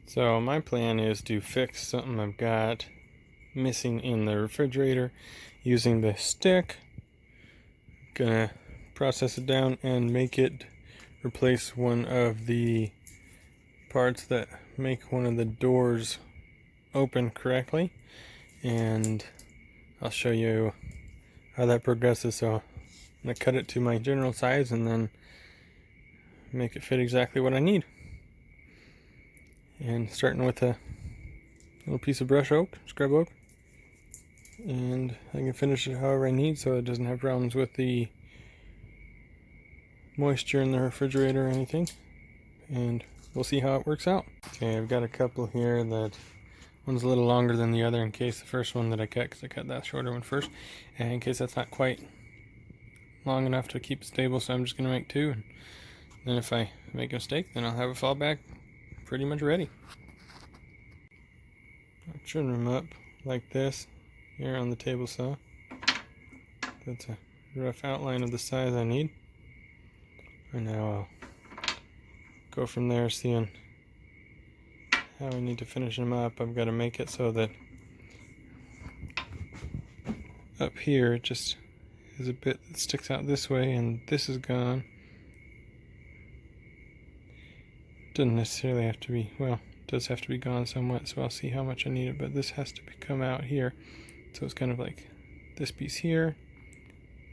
So my plan is to fix something I've got missing in the refrigerator using the stick. Gonna process it down and make it replace one of the parts that make one of the doors open correctly, and I'll show you how that progresses. So I'm gonna cut it to my general size and then make it fit exactly what I need. And starting with a little piece of brush oak, scrub oak, and I can finish it however I need so it doesn't have problems with the moisture in the refrigerator or anything, and we'll see how it works out. Okay, I've got a couple here that one's a little longer than the other in case the first one that I cut, because I cut that shorter one first, and in case that's not quite long enough to keep it stable, so I'm just going to make two, and then if I make a mistake, then I'll have a fallback pretty much ready. I'll trim them up like this here on the table saw. That's a rough outline of the size I need. And now I'll go from there, seeing how I need to finish them up. I've got to make it so that up here it just is a bit that sticks out this way, and this is gone. Doesn't necessarily have to be, well, it does have to be gone somewhat, so I'll see how much I need it, but this has to come out here. So it's kind of like this piece here,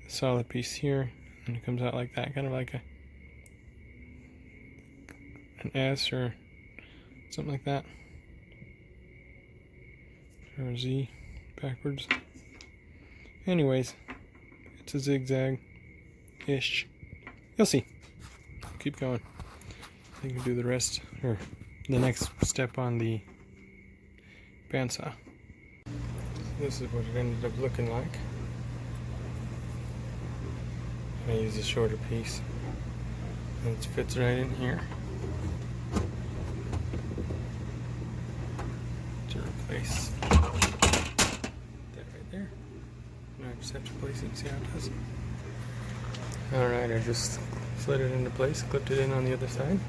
a solid piece here, and it comes out like that, kind of like an S or something like that, or a Z backwards. Anyways, it's a zigzag-ish. You'll see. Keep going. I can do the rest, or the next step on the bandsaw. This is what it ended up looking like. I use a shorter piece, and it fits right in here to replace that right there. Now I just have to place it and see how it does. Alright, I just slid it into place, clipped it in on the other side.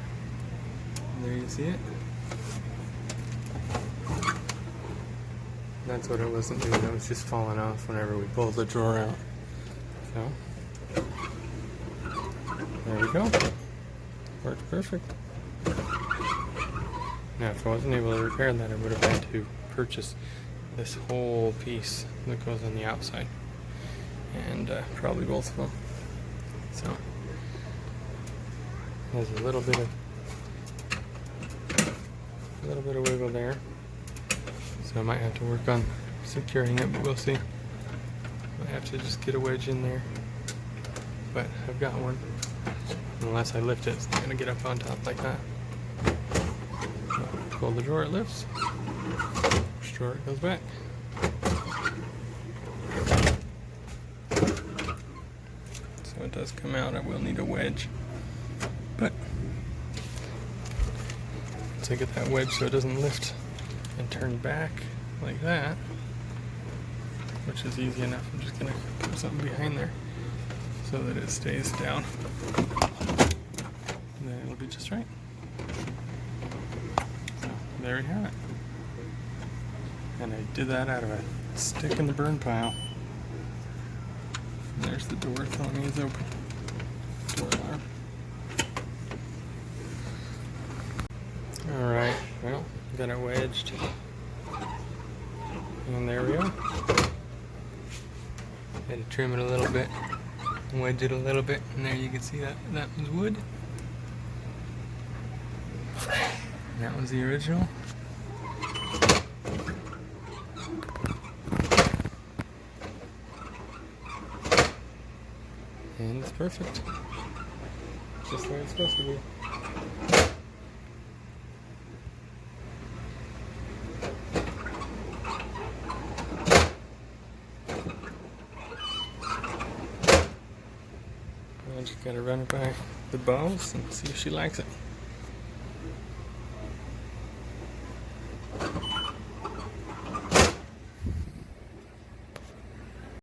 There you see it. That's what it wasn't doing, it was just falling off whenever we pulled the drawer out. So, there we go. Worked perfect. Now, if I wasn't able to repair that, I would have had to purchase this whole piece that goes on the outside. And probably both of them. So, there's a little bit of wiggle there, so I might have to work on securing it, but we'll see. I have to just get a wedge in there, but I've got one. Unless I lift it, it's not going to get up on top like that. So, pull the drawer, it lifts. Push drawer, it goes back. So it does come out. I will need a wedge, but to get that wedge so it doesn't lift and turn back like that, which is easy enough. I'm just gonna put something behind there so that it stays down, and then it'll be just right. So there we have it. And I did that out of a stick in the burn pile. And there's the door telling me it's open. Door alarm. Alright, well, got it wedged. And there we go. Had to trim it a little bit, wedge it a little bit, and there you can see that one's wood. And that one's the original. And it's perfect. Just the way it's supposed to be. I just gotta run it by the boss and see if she likes it.